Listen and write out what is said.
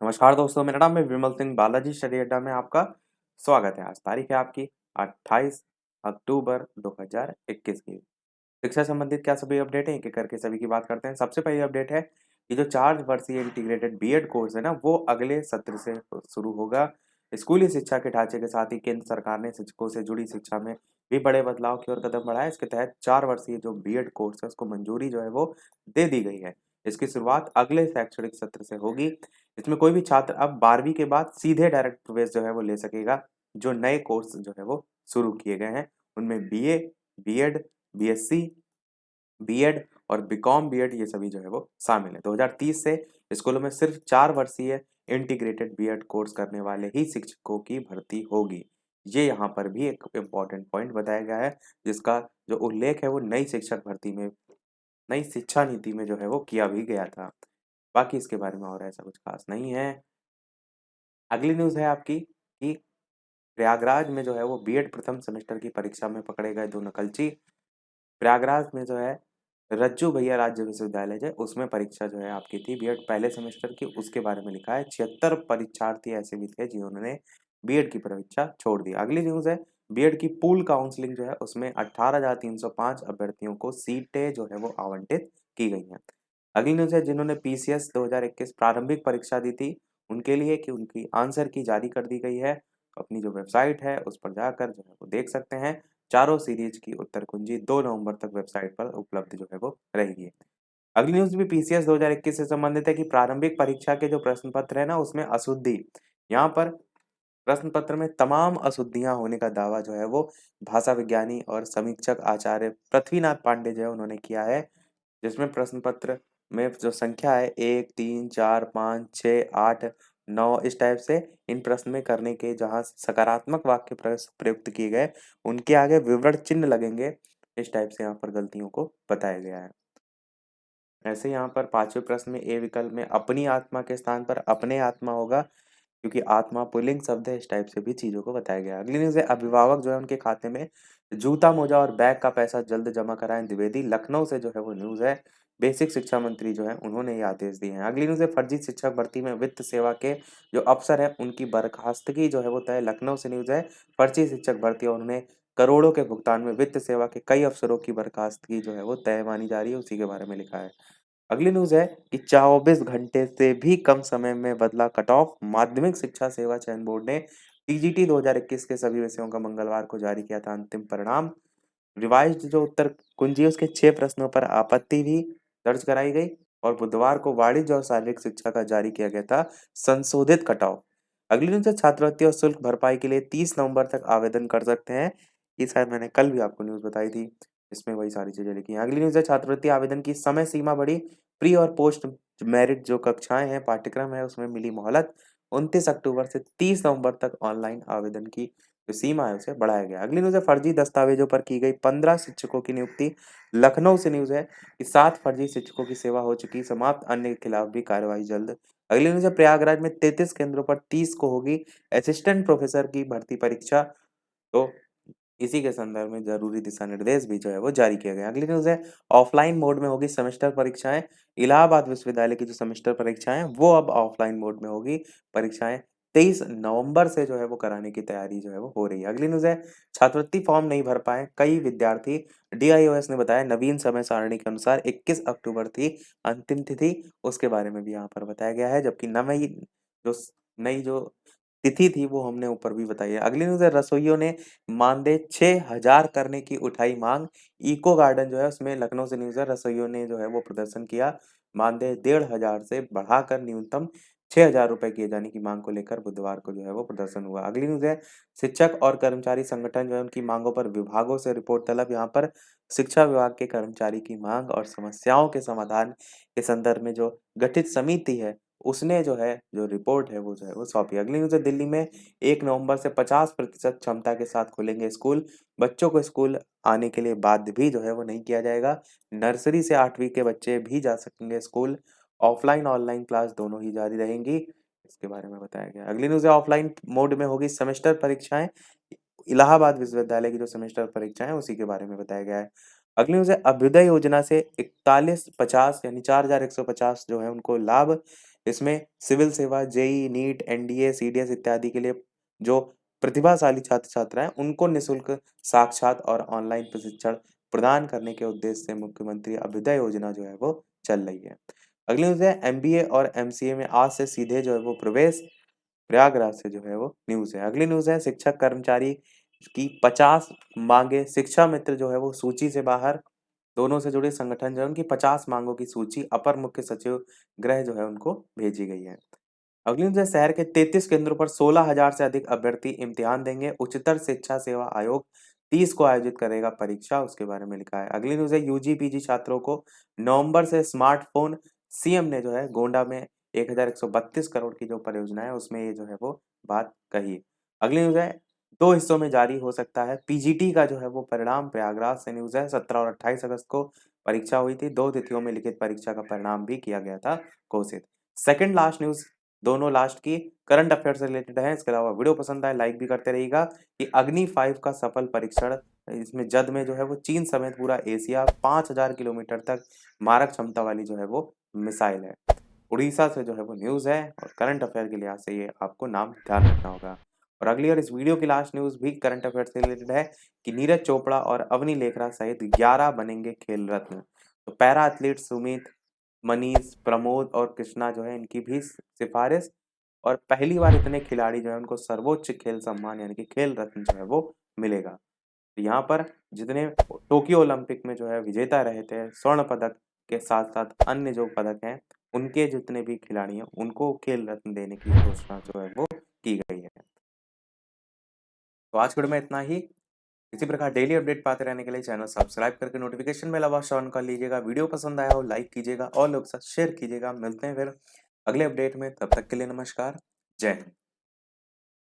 नमस्कार दोस्तों, मेरा नाम है विमल सिंह बालाजी स्टडी अड्डा में आपका स्वागत है। आज तारीख है आपकी 28 अक्टूबर 2021 की। शिक्षा संबंधित क्या सभी अपडेट हैं, एक-एक करके सभी की बात करते हैं। सबसे पहली अपडेट है कि जो 4 वर्षीय इंटीग्रेटेड बीएड कोर्स है ना, वो अगले सत्र से शुरू होगा। स्कूली शिक्षा के ढांचे के साथ ही केंद्र सरकार ने शिक्षकों से जुड़ी शिक्षा में भी बड़े बदलाव की ओर कदम बढ़ाया है। इसके तहत 4 वर्षीय जो बीएड कोर्स है, उसको मंजूरी जो है वो दे दी गई है। इसकी शुरुआत अगले शैक्षणिक सत्र से होगी। इसमें कोई भी छात्र अब 12वीं के बाद सीधे डायरेक्ट प्रवेश जो है वो ले सकेगा। जो नए कोर्स जो है वो शुरू किए गए हैं, उनमें बीए, बीएड, बीएससी, बीएड और बीकॉम बीएड ये सभी जो है वो शामिल है। 2030 से स्कूलों में सिर्फ 4 वर्षीय इंटीग्रेटेड बीएड कोर्स करने वाले ही शिक्षकों की भर्ती होगी। ये यहाँ पर भी एक इम्पोर्टेंट पॉइंट बताया गया है, जिसका जो उल्लेख है वो नई शिक्षक भर्ती में, नई शिक्षा नीति में जो है वो किया भी गया था। बाकी इसके बारे में और ऐसा कुछ खास नहीं है। अगली न्यूज़ है आपकी कि प्रयागराज में जो है वो बीएड प्रथम सेमेस्टर की परीक्षा में पकड़े गए 2 नकलची। प्रयागराज में जो है रज्जू भैया राज्य विश्वविद्यालय है, उसमें परीक्षा जो है आपकी थी बीएड पहले सेमेस्टर की, उसके बारे में लिखा है 76 परीक्षार्थी ऐसे भी थे जिन्होंने बीएड की परीक्षा छोड़ दी। अगली न्यूज़ है बीएड की पूल काउंसलिंग जो है उसमें 18,305 अभ्यर्थियों को सीटें जो है वो आवंटित की गई हैं। अगली न्यूज़ है जिन्होंने पीसीएस 2021 प्रारंभिक परीक्षा दी थी, उनके लिए कि उनकी आंसर की जारी कर दी गई है। अपनी जो वेबसाइट है उस पर जाकर जो है वो देख सकते हैं। चारों सीरीज की उत्तर कुंजी 2 नवंबर तक वेबसाइट पर उपलब्ध जो है वो रहेगी। अगली न्यूज़ भी पीसीएस 2021 से संबंधित है कि प्रारंभिक परीक्षा के जो प्रश्न पत्र है ना उसमें अशुद्धि, यहाँ पर प्रश्न पत्र में तमाम अशुद्धियां होने का दावा जो है वो भाषा विज्ञानी और समीक्षक आचार्य पृथ्वीनाथ पांडे जो है उन्होंने किया है। जिसमें प्रश्न पत्र में जो संख्या है 1, 3, 4, 5, 6, 8, 9 इस टाइप से इन प्रश्न में करने के जहाँ सकारात्मक वाक्य प्रयुक्त किए गए, उनके आगे विवरण चिन्ह लगेंगे। इस टाइप से यहाँ पर गलतियों को बताया गया है। ऐसे यहाँ पर 5वें प्रश्न में ए विकल्प में अपनी आत्मा के स्थान पर अपने आत्मा होगा, क्योंकि आत्मा पुल्लिंग शब्द है। इस टाइप से भी चीज़ों को बताया गया है। अगली न्यूज़ है अभिभावक जो है उनके खाते में जूता मोजा और बैग का पैसा जल्द जमा कराएं द्विवेदी। लखनऊ से जो है वो न्यूज़ है। बेसिक शिक्षा मंत्री जो है उन्होंने ये आदेश दिए हैं। अगली न्यूज़ है फर्जी शिक्षक भर्ती में वित्त सेवा के जो अफसर है उनकी बर्खास्तगी जो है वो तय। लखनऊ से न्यूज़ है फर्जी शिक्षक भर्ती और उन्हें करोड़ों के भुगतान में वित्त सेवा के कई अफसरों की बर्खास्तगी जो है वो तय मानी जा रही है, उसी के बारे में लिखा है। अगली न्यूज़ है कि 24 घंटे से भी कम समय में बदला कट ऑफ। माध्यमिक शिक्षा सेवा चयन बोर्ड ने टीजीटी 2021 के सभी विषयों का मंगलवार को जारी किया था अंतिम परिणाम। रिवाइज्ड जो उत्तर कुंजी है उसके 6 प्रश्नों पर आपत्ति भी दर्ज कराई गई और बुधवार को वाणिज्य और शारीरिक शिक्षा का जारी किया गया था संशोधित कट ऑफ। अगली न्यूज़ है छात्रवृत्ति और शुल्क भरपाई के लिए 30 नवंबर तक आवेदन कर सकते हैं। ये शायद मैंने कल भी आपको न्यूज़ बताई थी। इसमें वही सारी चीज़ें लिखी हैं। अगली न्यूज़ है छात्रवृत्ति आवेदन की समय सीमा बढ़ी। प्री और पोस्ट मेरिट जो कक्षाएँ हैं, पाठ्यक्रम है, उसमें मिली मोहलत। 29 अक्टूबर से 30 नवंबर तक ऑनलाइन आवेदन की जो सीमा है, उसे बढ़ाया गया। अगली न्यूज़ है फर्जी दस्तावेजों पर की गई 15 शिक्षकों की नियुक्ति। लखनऊ से न्यूज़ है कि 7 फर्जी शिक्षकों की सेवा हो चुकी समाप्त, अन्य के खिलाफ भी कार्रवाई जल्द। अगली न्यूज़ है प्रयागराज में 33 केंद्रों पर 30 को होगी असिस्टेंट प्रोफेसर की भर्ती परीक्षा। तो इसी के संदर्भ में ज़रूरी दिशा निर्देश भी जो है वो जारी किया गया। अगली न्यूज़ है ऑफलाइन मोड में होगी सेमेस्टर परीक्षाएँ। इलाहाबाद विश्वविद्यालय की जो सेमेस्टर परीक्षाएँ हैं, वो अब ऑफलाइन मोड में होगी। परीक्षाएँ 23 नवंबर से जो है वो कराने की तैयारी जो है वो हो रही है। अगली न्यूज़ है छात्रवृत्ति फॉर्म नहीं भर पाए कई विद्यार्थी। डीआईओएस ने बताया नवीन समय सारणी के अनुसार 21 अक्टूबर थी अंतिम तिथि, उसके बारे में भी यहाँ पर बताया गया है। जबकि जो नई जो तिथि थी वो हमने ऊपर भी बताई है। अगली न्यूज़ है रसोइयों ने मानदेय 6,000 करने की उठाई मांग। इको गार्डन जो है उसमें लखनऊ से न्यूज़ है रसोइयों ने जो है वो प्रदर्शन किया। मानदेय 1,500 से बढ़ाकर न्यूनतम 6,000 रुपए किए जाने की मांग को लेकर बुधवार को जो है वो प्रदर्शन हुआ। अगली न्यूज़ है शिक्षक और कर्मचारी संगठन जो है उनकी मांगों पर विभागों से रिपोर्ट तलब। यहाँ पर शिक्षा विभाग के कर्मचारी की मांग और समस्याओं के समाधान के संदर्भ में जो गठित समिति है उसने जो है जो रिपोर्ट है वो जो है वो सौंपी। अगली न्यूज़ है दिल्ली में 1 नवंबर से 50% क्षमता के साथ खुलेंगे स्कूल। बच्चों को स्कूल आने के लिए बाध्य भी जो है वो नहीं किया जाएगा। नर्सरी से 8वीं के बच्चे भी जा सकेंगे स्कूल। ऑफलाइन, ऑनलाइन क्लास दोनों ही जारी रहेंगी। इसके बारे में बताया गया। अगली न्यूज़ है ऑफलाइन मोड में होगी सेमेस्टर परीक्षाएँ। इलाहाबाद विश्वविद्यालय की जो सेमेस्टर परीक्षाएँ हैं उसी के बारे में बताया गया है। अगली न्यूज़ है अभ्युदय योजना से 4150 यानी 4150 जो है उनको लाभ। इसमें सिविल सेवा, जेईई, नीट, एनडीए, सीडीएस इत्यादि के लिए जो प्रतिभाशाली छात्र-छात्रा हैं, उनको निःशुल्क साक्षात और ऑनलाइन प्रशिक्षण प्रदान करने के उद्देश्य से मुख्यमंत्री अभ्युदय योजना जो है वो चल रही है। अगली न्यूज़ है एमबीए और एमसीए में आज से सीधे जो है वो प्रवेश, प्रयागराज से जो है वो न्यूज़ है। अगली न्यूज़ है शिक्षक कर्मचारी की 50 मांगे, शिक्षा मित्र जो है वो सूची से बाहर। दोनों से जुड़े संगठन जो है उनकी 50 मांगों की सूची अपर मुख्य सचिव गृह जो है उनको भेजी गई है। अगली न्यूज़ है शहर के 33 केंद्रों पर 16,000 से अधिक अभ्यर्थी इम्तिहान देंगे। उच्चतर शिक्षा सेवा आयोग 30 को आयोजित करेगा परीक्षा, उसके बारे में लिखा है। अगली न्यूज़ है यूजी पीजी छात्रों को नवंबर से स्मार्टफोन, सीएम ने जो है गोंडा में 1132 करोड़ की जो परियोजना है उसमें ये जो है वो बात कही। अगली न्यूज़ है 2 हिस्सों में जारी हो सकता है पीजीटी का जो है वो परिणाम। प्रयागराज से न्यूज़ है 17 और 28 अगस्त को परीक्षा हुई थी। 2 तिथियों में लिखित परीक्षा का परिणाम भी किया गया था घोषित। सेकंड लास्ट न्यूज़, दोनों लास्ट की करंट अफेयर से रिलेटेड है। इसके अलावा वीडियो पसंद आए लाइक भी करते रहिएगा। कि अग्नि 5 का सफल परीक्षण, इसमें जद में जो है वो चीन समेत पूरा एशिया 5000 किलोमीटर तक मारक क्षमता वाली जो है वो मिसाइल है। उड़ीसा से जो है वो न्यूज़ है और करंट अफेयर के लिहाज से ये आपको नाम ध्यान रखना होगा। और अगली और इस वीडियो की लास्ट न्यूज़ भी करंट अफेयर से रिलेटेड है कि नीरज चोपड़ा और अवनी लेखरा सहित 11 बनेंगे खेल रत्न। तो पैरा एथलीट सुमित, मनीष, प्रमोद और कृष्णा जो है इनकी भी सिफारिश। और पहली बार इतने खिलाड़ी जो है उनको सर्वोच्च खेल सम्मान यानी कि खेल रत्न जो है वो मिलेगा। तो यहाँ पर जितने टोक्यो ओलंपिक में जो है विजेता रहे थे स्वर्ण पदक के साथ-साथ अन्य जो पदक हैं, उनके जितने भी खिलाड़ी हैं, उनको खेल रत्न देने की घोषणा जो है वो की गई है। तो आज के वीडियो में इतना ही। इसी प्रकार डेली अपडेट पाते रहने के लिए चैनल सब्सक्राइब करके नोटिफिकेशन बेल अवश्य ऑन कर लीजिएगा। वीडियो पसंद आया हो लाइक कीजिएगा और लोग के साथ शेयर कीजिएगा। मिलते हैं फिर अगले अपडेट में, तब तक के लिए नमस्कार। जय हिंद।